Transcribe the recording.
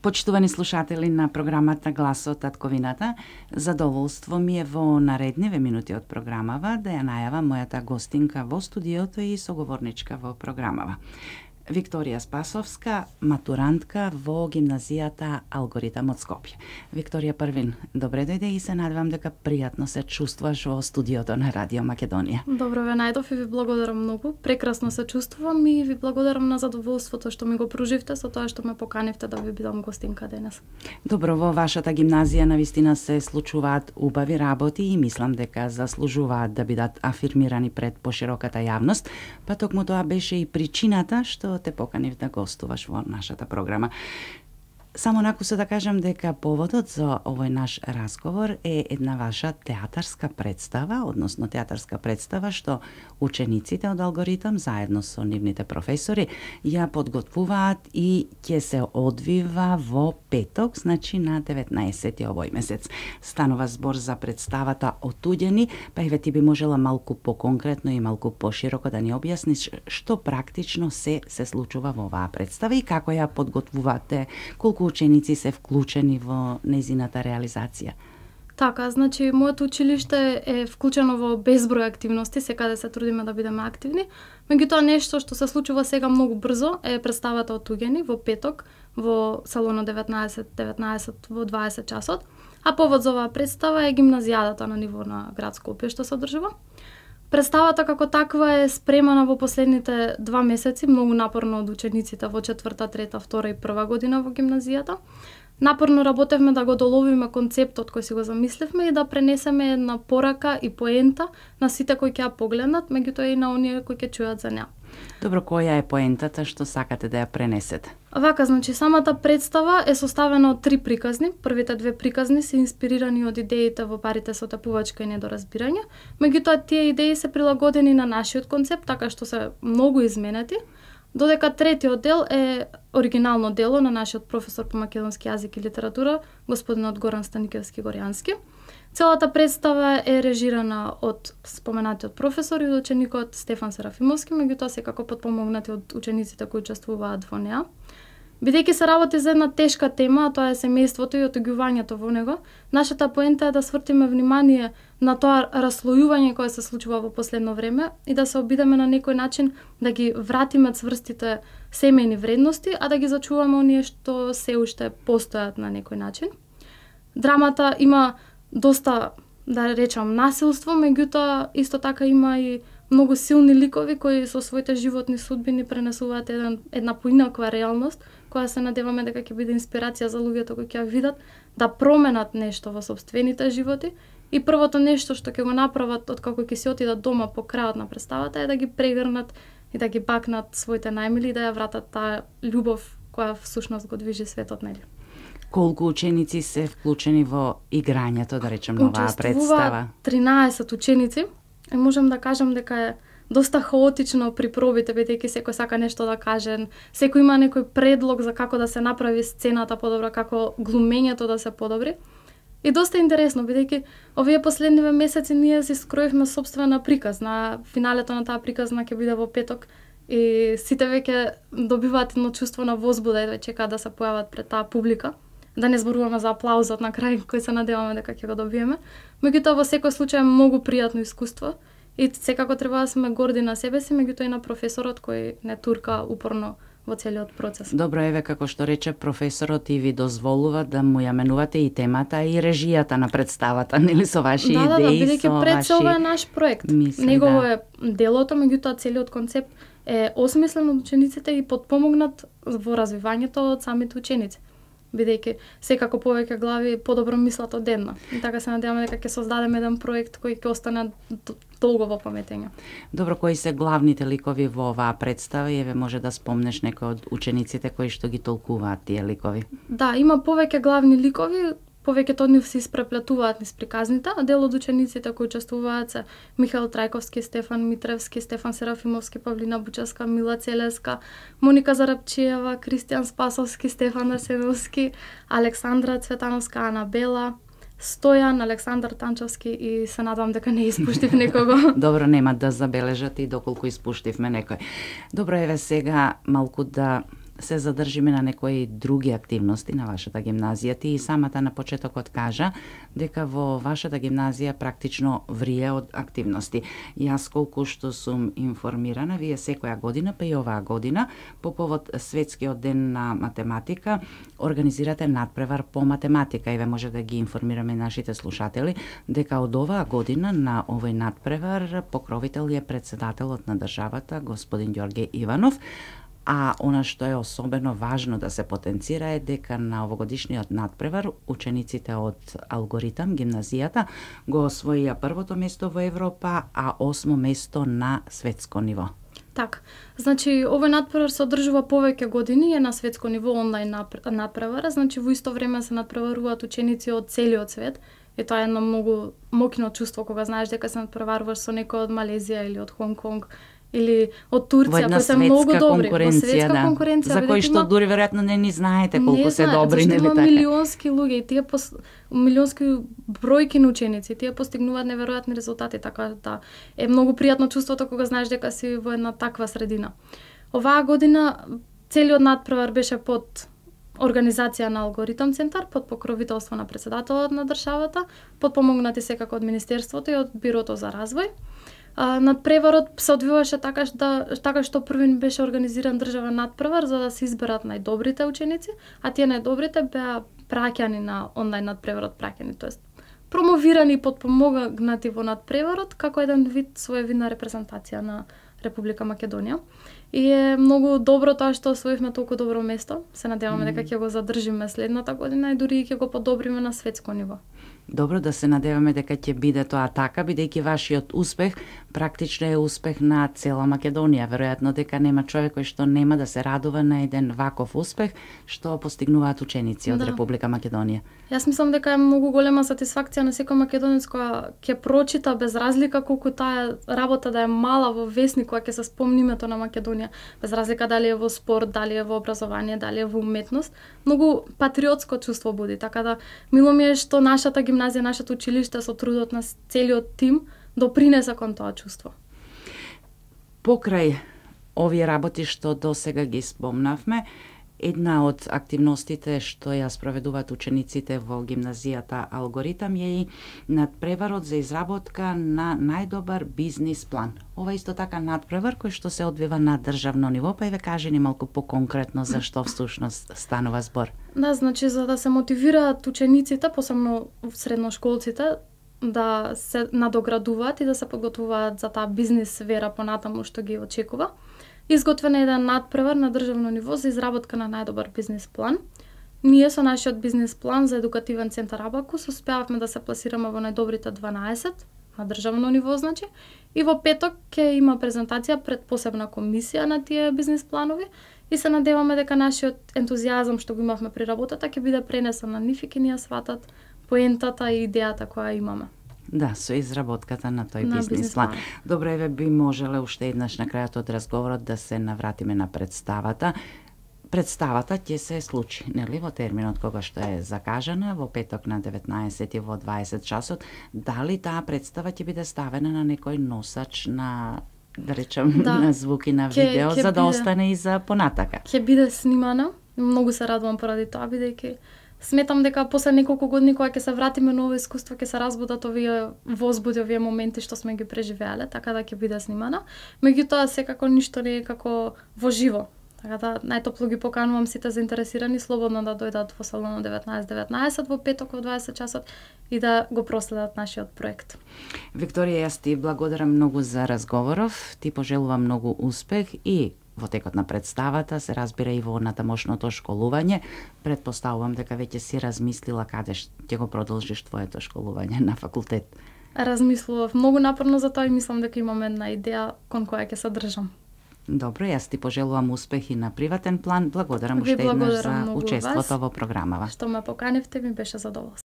Почитувани слушатели на програмата Глас од татковината, задоволство ми е во наредниве минути од програмава да ја најавам мојата гостинка во студиото и соговорничка во програмава. Викторија Спасовска, матурантка во гимназијата Алгоритам од Скопје. Викторија Првин, добре дојде и се надевам дека пријатно се чувствуваш во студиото на Радио Македонија. Добро ве најдов и ви благодарам многу. Прекрасно се чувствувам и ви благодарам на задоволството што ми го пруживте со тоа што ме поканивте да ви бидам гостинка денес. Добро, во вашата гимназија навистина се случуваат убави работи и мислам дека заслужуваат да бидат афирмирани пред пошироката јавност, па токму тоа беше и причината што те поканив да гостуваш во нашата програма. Само накусо да кажам дека поводот за овој наш разговор е една ваша театарска представа, односно театарска представа што учениците од Алгоритам заедно со нивните професори ја подготвуваат и ќе се одвива во петок, значи на 19 овој месец. Станува збор за представата Отуѓени, па еве ти би можела малку поконкретно и малку пошироко да ни објасниш што практично се случува во оваа представа и како ја подготвувате, колку ученици се вклучени во нејзината реализација. Така, значи, моето училиште е вклучено во безброј активности, секаде се трудиме да бидеме активни. Меѓутоа, нешто што се случува сега многу брзо е представата Отуѓени во петок во салонот 19 во 20 часот, а повод за оваа представа е гимназијадата на ниво на град Скопје што се одржува. Представата како таква е спремана во последните 2 месеци, многу напорно од учениците во 4-та, 3-та, 2-та и 1-ва година во гимназијата. Напорно работевме да го доловиме концептот кој си го замисливме и да пренесеме една порака и поента на сите кои ќе ја погледнат, меѓутоа и на оние кои ќе чујат за неа. Добро, која е поентата што сакате да ја пренесете? Вака, значи, самата представа е составена од 3 приказни. Првите 2 приказни се инспирирани од идеите во парите со тепувачка и недоразбирање, меѓутоа тие идеи се прилагодени на нашиот концепт, така што се многу изменети, додека третиот дел е оригинално дело на нашиот професор по македонски јазик и литература, господинот Горан Станикевски-Горјански. Целата представа е режирана од споменатиот професор и од ученикот Стефан Серафимовски, меѓутоа секако потпомогнати од учениците кои учествуваат во неа. Бидејќи се работи за една тешка тема, а тоа е семејството и отуѓувањето во него, нашата поента е да свртиме внимание на тоа раслојување кое се случува во последно време и да се обидеме на некој начин да ги вратиме цврстите семејни вредности, а да ги зачуваме оние што се уште постојат на некој начин. Драмата има доста, да речам, насилство, меѓутоа исто така има и многу силни ликови кои со своите животни судбини пренесуваат една поинаква реалност, која се надеваме дека ќе биде инспирација за луѓето кои ќе ја видат да променат нешто во сопствените животи. И првото нешто што ќе го направат откако ќе се отидат дома по крајот на представата е да ги прегрнат и да ги бакнат своите најмили и да ја вратат таа љубов која всушност го движи светот, нели? Колку ученици се вклучени во играњето, да речем, на оваа представа? 13 ученици. И можам да кажам дека е доста хаотично при пробите, бидејќи секој сака нешто да каже, секој има некој предлог за како да се направи сцената подобра, како глумењето да се подобри. И доста интересно, бидејќи овие последниве месеци ние си скроивме сопствена приказна. Финалето на таа приказна ќе биде во петок и сите веќе добиваат едно чувство на возбуда и чекаат да се појават пред таа публика. Да не зборуваме за аплаузот на крај кој се надеваме дека ќе го добиеме. Меѓутоа во секој случај многу пријатно искуство и секако треба да сме горди на себе си, меѓутоа и на професорот кој не турка упорно во целиот процес. Добро, еве како што рече професорот и ви дозволува да му ја менувате и темата и режијата на представата, нели, со ваши идеи, бидејќи пред се ова е наш проект. Негово е делото, меѓутоа целиот концепт е осмислен од учениците и потпомогнат во развивањето од самите ученици. Бидејќи секако повеќе глави подобро мислат од една. И така се надеваме дека ќе создадеме еден проект кој ќе остане долго во паметење. Добро, кои се главните ликови во оваа представа и еве може да спомнеш некој од учениците кои што ги толкуваат тие ликови? Да, има повеќе главни ликови, повеќето од нив се испреплетуваат низ приказните, а дел од учениците кои учествуваат се Михаил Трајковски, Стефан Митревски, Стефан Серафимовски, Павлина Бучевска, Мила Целеска, Моника Зарапчиева, Кристијан Спасовски, Стефан Арсеновски, Александра Цветановска, Ана Бела, Стојан, Александар Танчовски и се надам дека не испуштив некого. Добро, нема да забележат и доколку испуштивме некој. Добро, еве сега малку да се задржиме на некои други активности на вашата гимназија. Ти и самата на почетокот кажа дека во вашата гимназија практично врие од активности. Јас колку што сум информирана, вие секоја година, па и оваа година, по повод Светскиот ден на математика, организирате надпревар по математика и ве може да ги информираме нашите слушатели дека од оваа година на овој надпревар покровител е председателот на државата, господин Ѓорѓе Иванов. А она што е особено важно да се потенцира е дека на овогодишниот надпревар учениците од Алгоритам, гимназијата, го освоија првото место во Европа, а 8 место на светско ниво. Така. Значи, овој надпревар се одржува повеќе години, е на светско ниво онлайн надпревара, значи во исто време се надпреваруваат ученици од целиот свет. И тоа е едно многу моќно чувство кога знаеш дека се надпреваруваш со некој од Малезија или од Хонг Конг или од Турција, кои се многу добри во светска конкуренција, за кои што дури веројатно не знаете колку се добри, нели така? Милионски луѓе и тие милионски бројки на ученици, тие постигнуваат неверојатни резултати, така да е многу пријатно чувството кога знаеш дека си во една таква средина. Оваа година целиот надпревар беше под организација на Алгоритам центар, под покровителство на председателот на државата, подпомогнати секако од Министерството и од Бирото за развој. Надпреварот се одвиваше така што првин беше организиран државен надпревар за да се изберат најдобрите ученици, а тие најдобрите беа праќани на онлайн надпреварот, тоест промовирани и подпомогнати во надпреварот како еден вид своевидна репрезентација на Република Македонија. И е многу добро тоа што освоивме толку добро место. Се надеваме дека ќе го задржиме следната година и дури ќе го подобриме на светско ниво. Добро, да се надеваме дека ќе биде тоа така, бидејќи вашиот успех практично е успех на цела Македонија. Веројатно дека нема човек кој што нема да се радува на еден ваков успех што постигнуваат ученици од Република Македонија. Јас мислам дека е многу голема сатисфакција на секој македонец која ќе прочита без разлика колку таа работа да е мала во весник, која ќе се спомни името на Македонија, без разлика дали е во спорт, дали е во образование, дали е во уметност, многу патриотско чувство буди. Така да мило ми е што нашата гимназија, нашето училиште со трудот на целиот тим допринеса кон тоа чувство. Покрај овие работи што досега ги спомнавме, една од активностите што ја спроведуваат учениците во гимназијата Алгоритам е и надпреварот за изработка на најдобар бизнис план. Ова исто така надпревар кој што се одвива на државно ниво, па и ве кажи ни малку поконкретно за што всушност станува збор. Да, значи за да се мотивираат учениците, посебно средношколците, да се надоградуваат и да се подготвуваат за таа бизнис вера понатаму што ги очекува. Изготвен е еден надпревар на државно ниво за изработка на најдобар бизнис план. Ние со нашиот бизнис план за едукативен центар Абакус успеавме да се пласираме во најдобрите 12 на државно ниво, значи, и во петок ќе има презентација пред посебна комисија на тие бизнис планови и се надеваме дека нашиот ентузијазам што го имавме при работата ќе биде пренесен на нив и ќе ни ја сватат поентата и идејата која имаме. Да, со изработката на тој бизнис план. Добро, еве би можеле уште еднаш на крајот од разговорот да се навратиме на представата. Представата ќе се случи, нели, во терминот кога што е закажана, во петок на 19 и во 20 часот. Дали таа представа ќе биде ставена на некој носач на, да речем, на звук и на видео, за да остане и за понатака? Ќе биде снимана. Многу се радувам поради тоа, бидејќи сметам дека после неколку години кога ќе се вратиме на ова искуство ќе се разбудат овие возбуди, овие моменти што сме ги преживеале, така да ќе биде снимана. Меѓутоа секако ништо не е како во живо. Така да најтопло ги поканувам сите заинтересирани слободно да дојдат во салонот 1919 во петок во 20 часот и да го проследат нашиот проект. Викторија, јас ти благодарам многу за разговоров. Ти пожелувам многу успех и во текот на представата, се разбира и во натамошното школување. Предпоставувам дека веќе си размислила каде ќе го продолжиш твоето школување на факултет. Размислував многу напорно за тоа и мислам дека имам една идеја кон која ќе се држам. Добро, јас ти пожелувам успех и на приватен план. Благодарам уште еднаш за учеството во програмава. Што ме поканивте, ми беше задоволство.